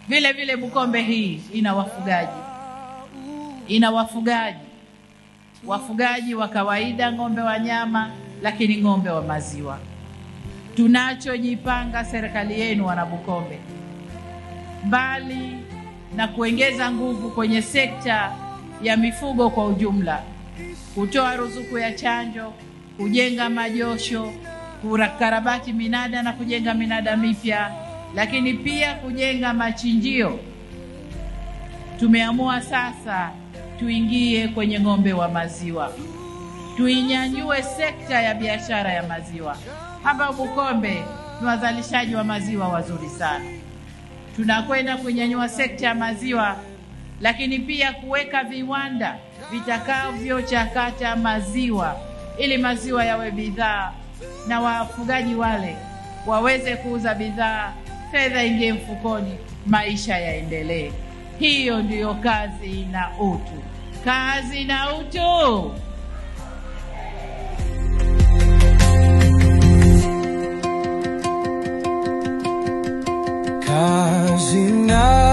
Vile vile Bukombe hii ina wafugaji wa kawaida, ng'ombe wa nyama, lakini ng'ombe wa maziwa. Tunachojipanga serikali yenu wana Bukombe, mbali na kuongeza nguvu kwenye sekta ya mifugo kwa ujumla, kutoa ruzuku ya chanjo, kujenga majosho, kukarabati minada na kujenga minada mipya, lakini pia kujenga machinjio. Tumeamua sasa tuingie kwenye ng'ombe wa maziwa, tuinyanyue sekta ya biashara ya maziwa. Hapa Bukombe ni wazalishaji wa maziwa wazuri sana. Tunakwenda kunyanyua sekta ya maziwa, lakini pia kuweka viwanda vitakavyochakata maziwa ili maziwa yawe bidhaa na wafugaji wale waweze kuuza bidhaa, fedha ingie mfukoni, maisha yaendelee. Hiyo ndiyo kazi na utu. Kazi na utu. Kazi na